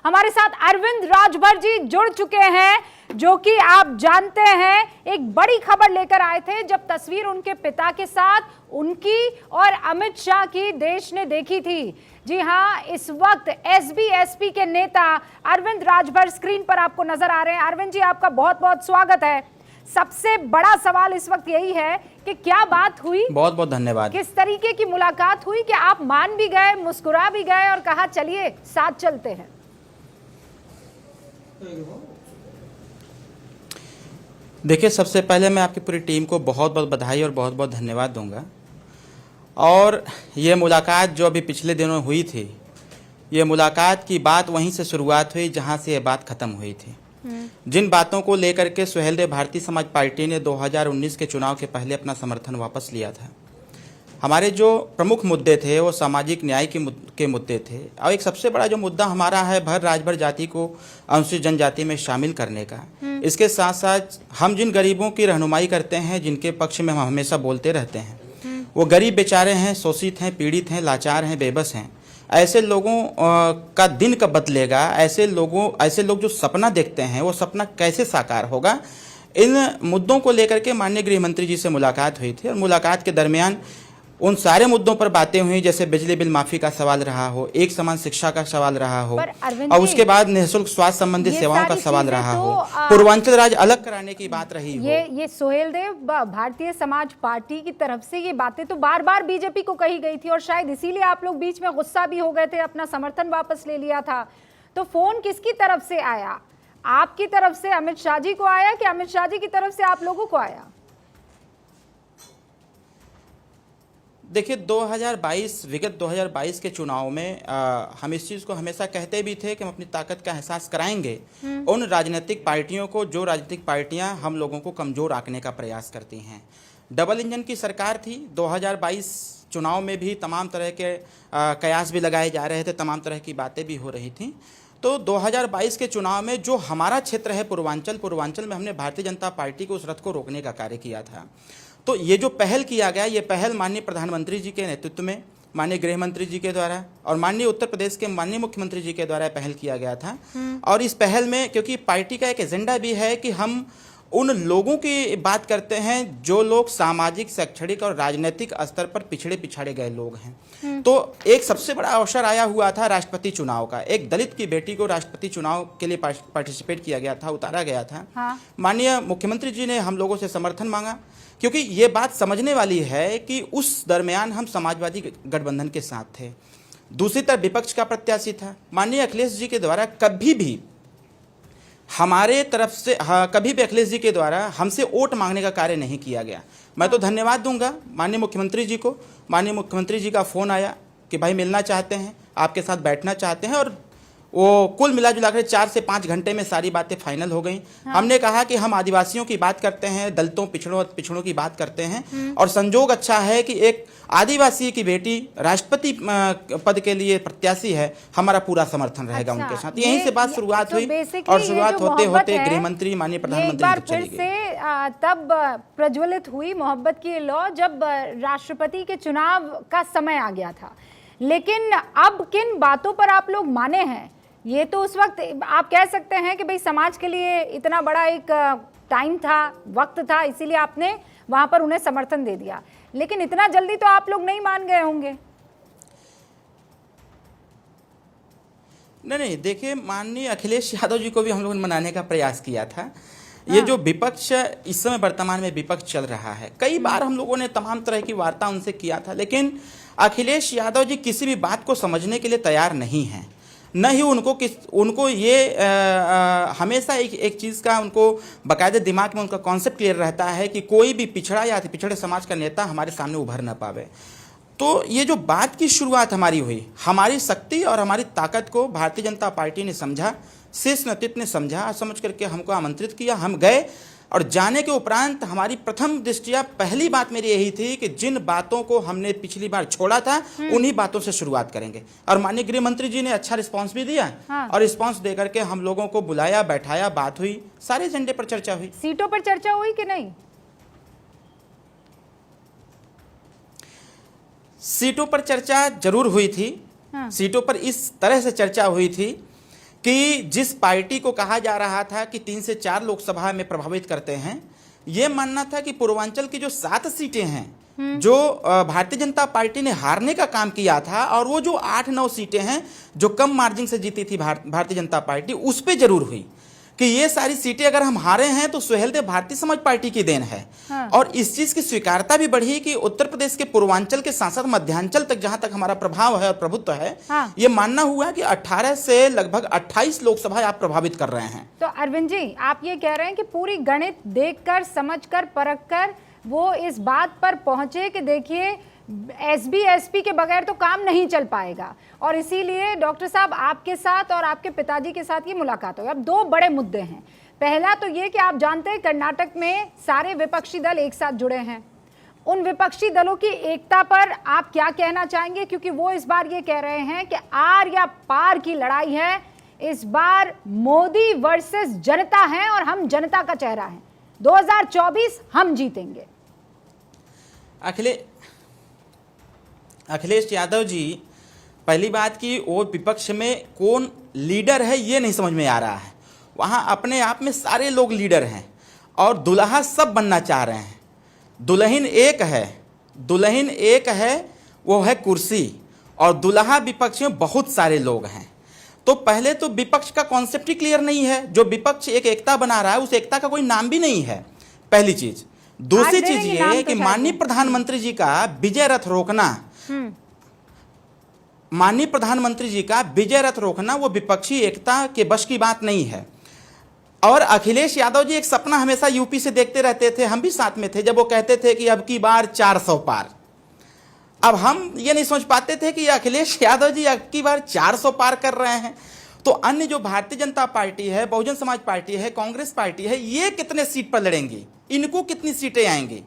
हमारे साथ अरविंद राजभर जी जुड़ चुके हैं, जो कि आप जानते हैं एक बड़ी खबर लेकर आए थे जब तस्वीर उनके पिता के साथ उनकी और अमित शाह की देश ने देखी थी। जी हां, इस वक्त एसबी-एसपी के नेता अरविंद राजभर स्क्रीन पर आपको नजर आ रहे हैं। अरविंद जी, आपका बहुत बहुत स्वागत है। सबसे बड़ा सवाल इस वक्त यही है कि क्या बात हुई, बहुत बहुत धन्यवाद। किस तरीके की मुलाकात हुई कि आप मान भी गए, मुस्कुरा भी गए और कहा चलिए साथ चलते हैं। देखिए, सबसे पहले मैं आपकी पूरी टीम को बहुत बहुत बधाई और बहुत बहुत धन्यवाद दूंगा। और ये मुलाकात जो अभी पिछले दिनों हुई थी, ये मुलाकात की बात वहीं से शुरुआत हुई जहां से ये बात ख़त्म हुई थी। जिन बातों को लेकर के सुहेलदेव भारतीय समाज पार्टी ने 2019 के चुनाव के पहले अपना समर्थन वापस लिया था, हमारे जो प्रमुख मुद्दे थे वो सामाजिक न्याय के मुद्दे थे। और एक सबसे बड़ा जो मुद्दा हमारा है भर राजभर जाति को अनुसूचित जनजाति में शामिल करने का। इसके साथ साथ हम जिन गरीबों की रहनुमाई करते हैं, जिनके पक्ष में हम हमेशा बोलते रहते हैं, वो गरीब बेचारे हैं, शोषित हैं, पीड़ित हैं, लाचार हैं, बेबस हैं। ऐसे लोगों का दिन कब बदलेगा, ऐसे लोग जो सपना देखते हैं वो सपना कैसे साकार होगा, इन मुद्दों को लेकर के माननीय गृह मंत्री जी से मुलाकात हुई थी। और मुलाकात के दरमियान उन सारे मुद्दों पर बातें हुई, जैसे बिजली बिल माफी का सवाल रहा हो, एक समान शिक्षा का सवाल रहा हो, और उसके बाद निःशुल्क स्वास्थ्य संबंधी सेवाओं का सवाल रहा हो, पूर्वांचल राज्य अलग कराने की बात रही हो। ये सुहेलदेव भारतीय समाज पार्टी की तरफ से ये बातें तो बार बार बीजेपी को कही गई थी और शायद इसीलिए आप लोग बीच में गुस्सा भी हो गए थे, अपना समर्थन वापस ले लिया था। तो फोन किसकी तरफ से आया? आपकी तरफ से अमित शाह जी को आया कि अमित शाह जी की तरफ से आप लोगों को आया? देखिए, विगत 2022 के चुनाव में हम इस चीज़ को हमेशा कहते भी थे कि हम अपनी ताकत का एहसास कराएंगे उन राजनीतिक पार्टियों को जो राजनीतिक पार्टियां हम लोगों को कमज़ोर आंकने का प्रयास करती हैं। डबल इंजन की सरकार थी। 2022 चुनाव में भी तमाम तरह के कयास भी लगाए जा रहे थे, तमाम तरह की बातें भी हो रही थीं। तो 2022 के चुनाव में जो हमारा क्षेत्र है पूर्वांचल में हमने भारतीय जनता पार्टी को उस रथ को रोकने का कार्य किया था। तो ये जो पहल किया गया, ये पहल माननीय प्रधानमंत्री जी के नेतृत्व में, माननीय गृह मंत्री जी के द्वारा और माननीय उत्तर प्रदेश के माननीय मुख्यमंत्री जी के द्वारा पहल किया गया था। और इस पहल में क्योंकि पार्टी का एक एजेंडा भी है कि हम उन लोगों की बात करते हैं जो लोग सामाजिक, शैक्षणिक और राजनीतिक स्तर पर पिछड़े गए लोग हैं। तो एक सबसे बड़ा अवसर आया हुआ था राष्ट्रपति चुनाव का। एक दलित की बेटी को राष्ट्रपति चुनाव के लिए पार्टिसिपेट किया गया था, उतारा गया था। हाँ। माननीय मुख्यमंत्री जी ने हम लोगों से समर्थन मांगा, क्योंकि ये बात समझने वाली है कि उस दरमियान हम समाजवादी गठबंधन के साथ थे। दूसरी तरफ विपक्ष का प्रत्याशी था। माननीय अखिलेश जी के द्वारा कभी भी हमारे तरफ से कभी भी अखिलेश जी के द्वारा हमसे वोट मांगने का कार्य नहीं किया गया। मैं तो धन्यवाद दूंगा माननीय मुख्यमंत्री जी को। माननीय मुख्यमंत्री जी का फ़ोन आया कि भाई मिलना चाहते हैं, आपके साथ बैठना चाहते हैं, और वो कुल मिला जुला कर 4 से 5 घंटे में सारी बातें फाइनल हो गई। हाँ। हमने कहा कि हम आदिवासियों की बात करते हैं, दलितों पिछड़ों की बात करते हैं, और संजोग अच्छा है कि एक आदिवासी की बेटी राष्ट्रपति पद के लिए प्रत्याशी है। हमारा पूरा समर्थन रहेगा उनके साथ। यहीं से बात शुरुआत हुई और शुरुआत होते होते गृह मंत्री माननीय प्रधानमंत्री फिर से तब प्रज्वलित हुई मोहब्बत की लौ जब राष्ट्रपति के चुनाव का समय आ गया था। लेकिन अब किन बातों पर आप लोग माने हैं? ये तो उस वक्त आप कह सकते हैं कि भाई समाज के लिए इतना बड़ा एक टाइम था, वक्त था, इसीलिए आपने वहां पर उन्हें समर्थन दे दिया। लेकिन इतना जल्दी तो आप लोग नहीं मान गए होंगे। नहीं, देखिए, माननीय अखिलेश यादव जी को भी हम लोगों ने मनाने का प्रयास किया था। ये जो विपक्ष इस समय वर्तमान में विपक्ष चल रहा है, कई बार हम लोगों ने तमाम तरह की वार्ता उनसे किया था, लेकिन अखिलेश यादव जी किसी भी बात को समझने के लिए तैयार नहीं हैं। न ही उनको ये हमेशा एक चीज़ का उनको बाकायदे दिमाग में उनका कॉन्सेप्ट क्लियर रहता है कि कोई भी पिछड़ा या पिछड़े समाज का नेता हमारे सामने उभर ना पावे। तो ये जो बात की शुरुआत हमारी हुई, हमारी शक्ति और हमारी ताकत को भारतीय जनता पार्टी ने समझा, शीर्ष नेतृत्व ने समझा, समझ करके हमको आमंत्रित किया। हम गए और जाने के उपरांत हमारी प्रथम दृष्टिया पहली बात मेरी यही थी कि जिन बातों को हमने पिछली बार छोड़ा था उन्हीं बातों से शुरुआत करेंगे। और माननीय गृह मंत्री जी ने अच्छा रिस्पांस भी दिया। हाँ। और रिस्पांस देकर के हम लोगों को बुलाया, बैठाया, बात हुई, सारे एजेंडे पर चर्चा हुई। सीटों पर चर्चा हुई कि नहीं? सीटों पर चर्चा जरूर हुई थी। हाँ। सीटों पर इस तरह से चर्चा हुई थी कि जिस पार्टी को कहा जा रहा था कि 3 से 4 लोकसभा में प्रभावित करते हैं, ये मानना था कि पूर्वांचल की जो 7 सीटें हैं जो भारतीय जनता पार्टी ने हारने का काम किया था, और वो जो 8-9 सीटें हैं जो कम मार्जिन से जीती थी भारतीय जनता पार्टी, उस पे जरूर हुई कि ये सारी सीटें अगर हम हारे हैं तो सुहेलदेव भारतीय समाज पार्टी की देन है। हाँ। और इस चीज की स्वीकारता भी बढ़ी कि उत्तर प्रदेश के पूर्वांचल के सांसद मध्यांचल तक जहां तक हमारा प्रभाव है और प्रभुत्व है, हाँ। ये मानना हुआ कि 18 से लगभग 28 लोकसभा आप प्रभावित कर रहे हैं। तो अरविंद जी, आप ये कह रहे हैं कि पूरी गणित देखकर, समझकर, परखकर वो इस बात पर पहुंचे कि देखिए एसबी एसपी के बगैर तो काम नहीं चल पाएगा, और इसीलिए डॉक्टर साहब आपके साथ और आपके पिताजी के साथ ये मुलाकात हुई। अब 2 बड़े मुद्दे हैं। पहला तो ये कि आप जानते हैं कर्नाटक में सारे विपक्षी दल एक साथ जुड़े हैं। उन विपक्षी दलों की एकता पर आप क्या कहना चाहेंगे, क्योंकि वो इस बार ये कह रहे हैं कि आर या पार की लड़ाई है, इस बार मोदी वर्सेस जनता है और हम जनता का चेहरा है, 2024 हम जीतेंगे। अखिलेश यादव जी, पहली बात कि वो विपक्ष में कौन लीडर है ये नहीं समझ में आ रहा है। वहाँ अपने आप में सारे लोग लीडर हैं और दुल्हा सब बनना चाह रहे हैं। दुल्हन एक है, वो है कुर्सी, और दुल्हा विपक्ष में बहुत सारे लोग हैं। तो पहले तो विपक्ष का कॉन्सेप्ट ही क्लियर नहीं है। जो विपक्ष एक एकता बना रहा है, उस एकता का कोई नाम भी नहीं है, पहली चीज। दूसरी चीज ये है कि माननीय प्रधानमंत्री जी का विजय रथ रोकना, वो विपक्षी एकता के बश की बात नहीं है। और अखिलेश यादव जी एक सपना हमेशा यूपी से देखते रहते थे, हम भी साथ में थे, जब वो कहते थे कि अब की बार 400 पार। अब हम ये नहीं सोच पाते थे कि अखिलेश यादव जी अब की बार 400 पार कर रहे हैं। तो अन्य जो भारतीय जनता पार्टी है, बहुजन समाज पार्टी है, कांग्रेस पार्टी है, ये कितने सीट पर लड़ेंगी, इनको कितनी सीटें आएंगी।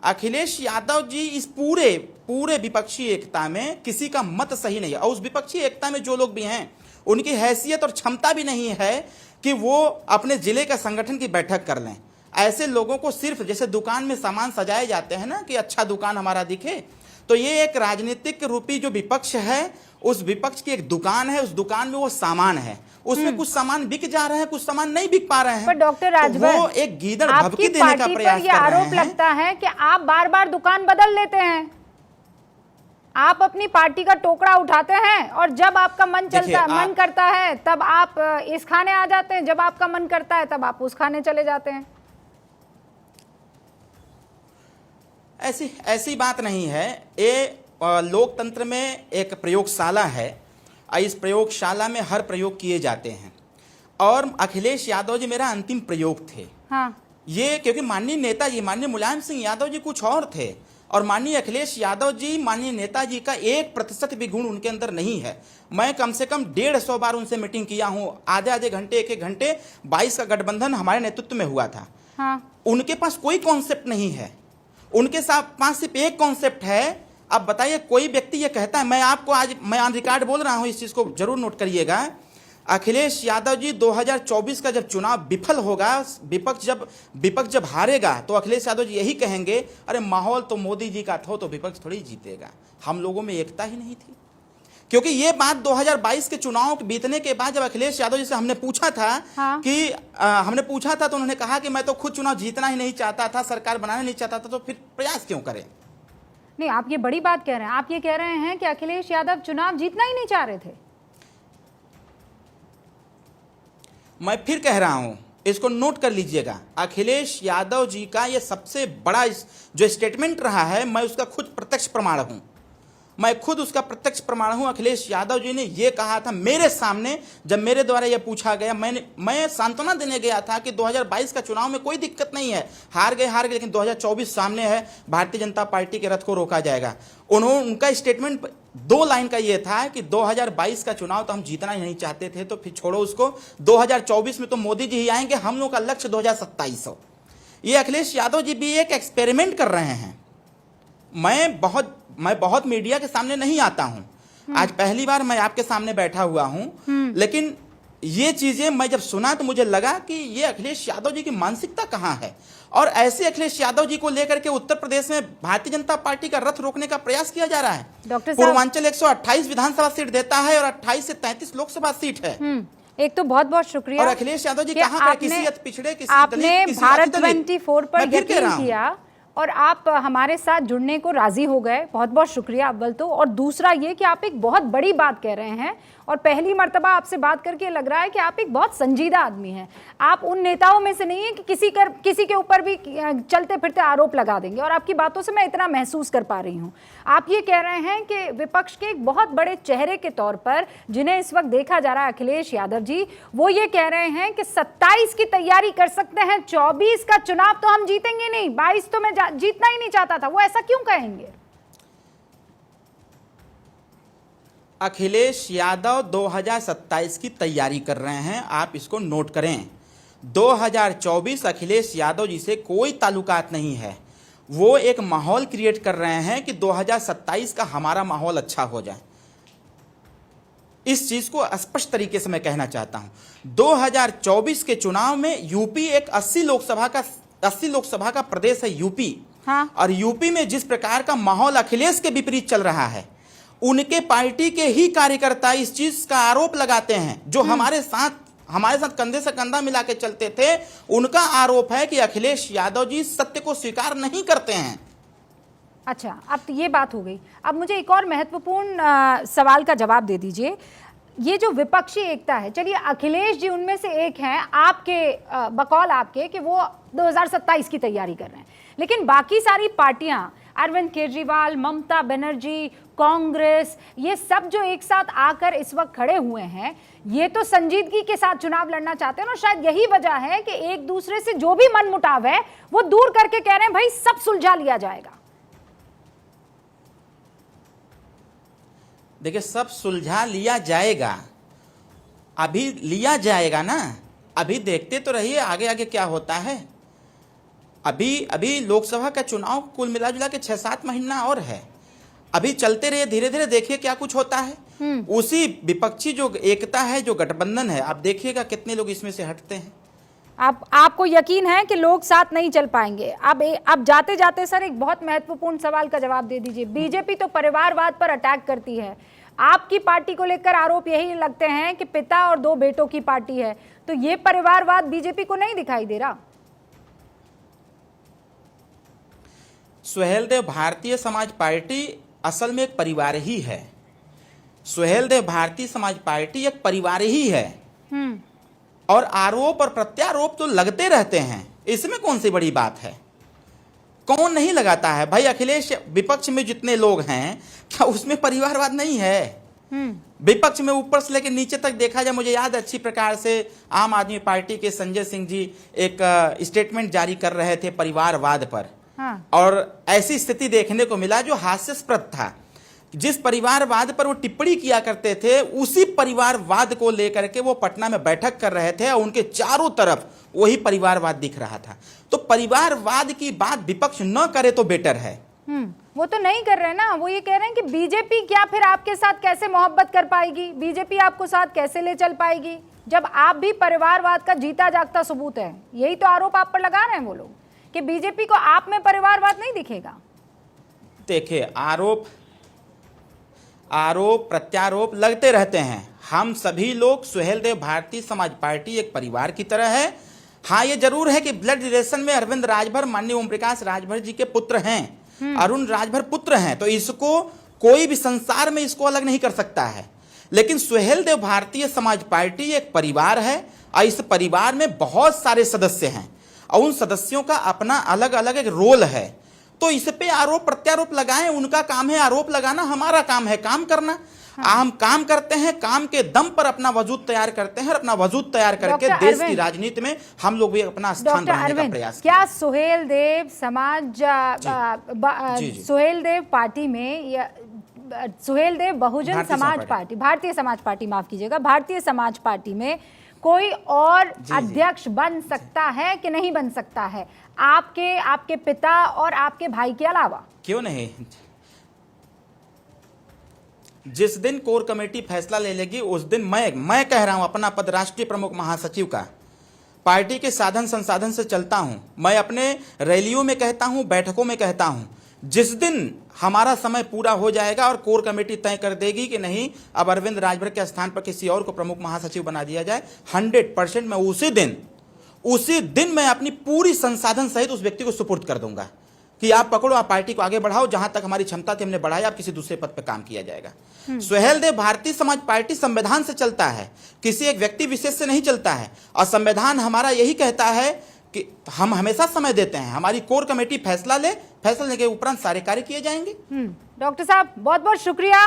अखिलेश यादव जी इस पूरे विपक्षी एकता में किसी का मत सही नहीं है, और उस विपक्षी एकता में जो लोग भी हैं उनकी हैसियत और क्षमता भी नहीं है कि वो अपने जिले का संगठन की बैठक कर लें। ऐसे लोगों को सिर्फ जैसे दुकान में सामान सजाए जाते हैं ना कि अच्छा दुकान हमारा दिखे, तो ये एक राजनीतिक रूपी जो विपक्ष है, उस विपक्ष की एक दुकान है, उस दुकान में वो सामान है, उसमें कुछ सामान बिक जा रहे हैं, कुछ सामान नहीं बिक पा रहे हैं। पर डॉक्टर राजभर, तो वो एक गीदड़ भभकी देने का प्रयास कर रहे हैं। ये आरोप लगता है कि आप बार-बार दुकान बदल लेते हैं, आप अपनी पार्टी का टोकरा उठाते हैं, और जब आपका मन करता है तब आप इस खाने आ जाते हैं, जब आपका मन करता है तब आप उस खाने चले जाते हैं। ऐसी बात नहीं है। ये लोकतंत्र में एक प्रयोगशाला है, इस प्रयोगशाला में हर प्रयोग किए जाते हैं, और अखिलेश यादव जी मेरा अंतिम प्रयोग थे। हाँ। ये क्योंकि माननीय नेताजी, माननीय मुलायम सिंह यादव जी कुछ और थे, और माननीय अखिलेश यादव जी, माननीय नेताजी का 1% भी गुण उनके अंदर नहीं है। मैं कम से कम 150 बार उनसे मीटिंग किया हूं, आधे घंटे, 1 घंटे। 22 का गठबंधन हमारे नेतृत्व में हुआ था। हाँ। उनके पास कोई कॉन्सेप्ट नहीं है, उनके पास सिर्फ एक कॉन्सेप्ट है। अब बताइए, कोई व्यक्ति ये कहता है, मैं ऑन रिकॉर्ड बोल रहा हूं, इस चीज को जरूर नोट करिएगा, अखिलेश यादव जी 2024 का जब चुनाव विफल होगा, विपक्ष जब हारेगा, तो अखिलेश यादव जी यही कहेंगे, अरे माहौल तो मोदी जी का था तो विपक्ष थोड़ी जीतेगा, हम लोगों में एकता ही नहीं थी। क्योंकि ये बात 2022 के चुनाव बीतने के बाद जब अखिलेश यादव जी से हमने पूछा था, हाँ। तो उन्होंने कहा कि मैं तो खुद चुनाव जीतना ही नहीं चाहता था, सरकार बनाना नहीं चाहता था, तो फिर प्रयास क्यों करें। नहीं, आप ये बड़ी बात कह रहे हैं। आप ये कह रहे हैं कि अखिलेश यादव चुनाव जीतना ही नहीं चाह रहे थे। मैं फिर कह रहा हूं, इसको नोट कर लीजिएगा, अखिलेश यादव जी का ये सबसे बड़ा जो स्टेटमेंट रहा है, मैं उसका खुद प्रत्यक्ष प्रमाण हूं। अखिलेश यादव जी ने यह कहा था मेरे सामने, जब मेरे द्वारा यह पूछा गया, मैं सांत्वना देने गया था कि 2022 का चुनाव में कोई दिक्कत नहीं है, हार गए, लेकिन 2024 सामने है, भारतीय जनता पार्टी के रथ को रोका जाएगा। उनका स्टेटमेंट 2 लाइन का यह था कि 2022 का चुनाव तो हम जीतना ही नहीं चाहते थे, तो फिर छोड़ो उसको, 2024 में तो मोदी जी ही आएंगे, हम लोग का लक्ष्य 2027 हो। ये अखिलेश यादव जी भी एक एक्सपेरिमेंट कर रहे हैं। मैं बहुत मीडिया के सामने नहीं आता हूं, आज पहली बार मैं आपके सामने बैठा हुआ हूं, लेकिन ये चीजें मैं जब सुना तो मुझे लगा कि ये अखिलेश यादव जी की मानसिकता कहां है, और ऐसे अखिलेश यादव जी को लेकर के उत्तर प्रदेश में भारतीय जनता पार्टी का रथ रोकने का प्रयास किया जा रहा है। डॉक्टर साहब, पूर्वांचल 128 विधानसभा सीट देता है और 28 से 33 लोकसभा सीट है। एक तो बहुत बहुत शुक्रिया। और अखिलेश यादव जी कि कहाँ का, किसी आपने- अति पिछड़े, किसी आपने दलित, किसी भारत अति दलित। 24 पर मैं फिर कह यकीन रहा हूं। किया और आप हमारे साथ जुड़ने को राजी हो गए, बहुत बहुत शुक्रिया अव्वल तो। और दूसरा ये कि आप एक बहुत बड़ी बात कह रहे हैं और पहली मर्तबा आपसे बात करके लग रहा है कि आप एक बहुत संजीदा आदमी हैं। आप उन नेताओं में से नहीं है कि किसी के ऊपर भी चलते फिरते आरोप लगा देंगे, और आपकी बातों से मैं इतना महसूस कर पा रही हूँ। आप ये कह रहे हैं कि विपक्ष के एक बहुत बड़े चेहरे के तौर पर जिन्हें इस वक्त देखा जा रहा है अखिलेश यादव जी, वो ये कह रहे हैं कि 27 की तैयारी कर सकते हैं, 24 का चुनाव तो हम जीतेंगे नहीं, 22 तो मैं जीतना ही नहीं चाहता था। वो ऐसा क्यों कहेंगे? अखिलेश यादव 2027 की तैयारी कर रहे हैं, आप इसको नोट करें। 2024 अखिलेश यादव जी से कोई ताल्लुकात नहीं है। वो एक माहौल क्रिएट कर रहे हैं कि 2027 का हमारा माहौल अच्छा हो जाए। इस चीज को स्पष्ट तरीके से मैं कहना चाहता हूं। 2024 के चुनाव में यूपी एक 80 लोकसभा का प्रदेश है यूपी। हाँ। और यूपी में जिस प्रकार का माहौल अखिलेश के विपरीत चल रहा है, उनके पार्टी के ही कार्यकर्ता इस चीज का आरोप लगाते हैं। जो हमारे साथ कंधे से कंधा मिला के चलते थे, उनका आरोप है कि अखिलेश यादव जी सत्य को स्वीकार नहीं करते हैं। अच्छा, अब तो ये बात हो गई। अब मुझे एक और महत्वपूर्ण सवाल का जवाब दे दीजिए। ये जो विपक्षी एकता है, चलिए अखिलेश जी उनमें से एक हैं, आपके बकौल आपके कि वो 2027 की तैयारी कर रहे हैं, लेकिन बाकी सारी पार्टियां, अरविंद केजरीवाल, ममता बनर्जी, कांग्रेस, ये सब जो एक साथ आकर इस वक्त खड़े हुए हैं, ये तो संजीदगी के साथ चुनाव लड़ना चाहते हैं। और शायद यही वजह है कि एक दूसरे से जो भी मनमुटाव है वो दूर करके कह रहे हैं भाई सब सुलझा लिया जाएगा। देखिए, सब सुलझा लिया जाएगा, अभी लिया जाएगा ना। अभी देखते तो रहिए आगे आगे क्या होता है। अभी लोकसभा का चुनाव कुल मिला जुला के 6-7 महीना और है। अभी चलते रहिए, धीरे धीरे देखिए क्या कुछ होता है। उसी विपक्षी जो एकता है, जो गठबंधन है, आप देखिएगा कितने लोग इसमें से हटते हैं। आपको यकीन है कि लोग साथ नहीं चल पाएंगे? अब जाते जाते सर एक बहुत महत्वपूर्ण सवाल का जवाब दे दीजिए। बीजेपी तो परिवारवाद पर अटैक करती है, आपकी पार्टी को लेकर आरोप यही लगते हैं कि पिता और 2 बेटों की पार्टी है, तो ये परिवारवाद बीजेपी को नहीं दिखाई दे रहा? सुहेलदेव भारतीय समाज पार्टी असल में एक परिवार ही है। सुहेलदेव भारतीय समाज पार्टी एक परिवार ही है। और आरोप और प्रत्यारोप तो लगते रहते हैं, इसमें कौन सी बड़ी बात है? कौन नहीं लगाता है भाई? अखिलेश विपक्ष में जितने लोग हैं, क्या उसमें परिवारवाद नहीं है? विपक्ष में ऊपर से लेकर नीचे तक देखा जाए, मुझे याद अच्छी प्रकार से आम आदमी पार्टी के संजय सिंह जी एक स्टेटमेंट जारी कर रहे थे परिवारवाद पर। हाँ। और ऐसी स्थिति देखने को मिला जो हास्यास्पद था। जिस परिवारवाद पर वो टिप्पणी किया करते थे, उसी परिवारवाद को लेकर के वो पटना में बैठक कर रहे थे और उनके चारों तरफ वही परिवारवाद दिख रहा था। तो परिवारवाद की बात विपक्ष न करे तो बेटर है। वो तो नहीं कर रहे ना। वो ये कह रहे हैं कि बीजेपी क्या फिर आपके साथ कैसे मोहब्बत कर पाएगी, बीजेपी आपको साथ कैसे ले चल पाएगी, जब आप भी परिवारवाद का जीता जागता सबूत है। यही तो आरोप आप पर लगा रहे हैं वो लोग कि बीजेपी को आप में परिवारवाद नहीं दिखेगा। देखिए, आरोप प्रत्यारोप लगते रहते हैं। हम सभी लोग सुहेलदेव भारतीय समाज पार्टी एक परिवार की तरह है। हाँ, ये जरूर है कि ब्लड रिलेशन में अरविंद राजभर, माननीय ओम प्रकाश राजभर जी के पुत्र हैं, अरुण राजभर पुत्र हैं, तो इसको कोई भी संसार में इसको अलग नहीं कर सकता है। लेकिन सुहेलदेव भारतीय समाज पार्टी एक परिवार है और इस परिवार में बहुत सारे सदस्य हैं और उन सदस्यों का अपना अलग अलग एक रोल है। तो इस पे आरोप प्रत्यारोप लगाएं, उनका काम है आरोप लगाना, हमारा काम है काम करना। हम काम करते हैं, काम के दम पर अपना वजूद तैयार करते हैं और अपना वजूद तैयार करके देश की राजनीति में हम लोग भी अपना स्थान बनाने का प्रयास करते हैं। क्या सुहेलदेव समाज सुहेलदेव पार्टी में सुहेलदेव बहुजन समाज पार्टी, भारतीय समाज पार्टी, माफ कीजिएगा, भारतीय समाज पार्टी में कोई और अध्यक्ष बन सकता है कि नहीं बन सकता है, आपके पिता और आपके भाई के अलावा? क्यों नहीं? जिस दिन कोर कमेटी फैसला ले लेगी उस दिन मैं कह रहा हूं, अपना पद राष्ट्रीय प्रमुख महासचिव का पार्टी के साधन संसाधन से चलता हूं। मैं अपने रैलियों में कहता हूं, बैठकों में कहता हूं जिस दिन हमारा समय पूरा हो जाएगा और कोर कमेटी तय कर देगी कि नहीं अब अरविंद राजभर के स्थान पर किसी और को प्रमुख महासचिव बना दिया जाए, 100% मैं उसी दिन मैं अपनी पूरी संसाधन सहित उस व्यक्ति को सुपुर्द कर दूंगा कि आप पकड़ो, आप पार्टी को आगे बढ़ाओ, जहां तक हमारी क्षमता थी हमने बढ़ाया, आप किसी दूसरे पद पर काम किया जाएगा। सुहेल देव, भारतीय समाज पार्टी संविधान से चलता है, किसी एक व्यक्ति विशेष से नहीं चलता है, और संविधान हमारा यही कहता है कि हम हमेशा समय देते हैं, हमारी कोर कमेटी फैसला लेने के उपरांत सारे कार्य किए जाएंगे। डॉक्टर साहब बहुत बहुत शुक्रिया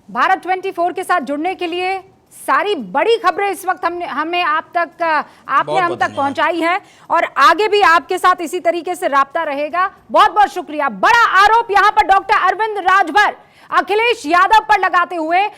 भारत 24 के साथ जुड़ने के लिए। सारी बड़ी खबरें इस वक्त आपने हम तक पहुंचाई है और आगे भी आपके साथ इसी तरीके से राब्ता रहेगा। बहुत बहुत शुक्रिया। बड़ा आरोप यहां पर डॉक्टर अरविंद राजभर अखिलेश यादव पर लगाते हुए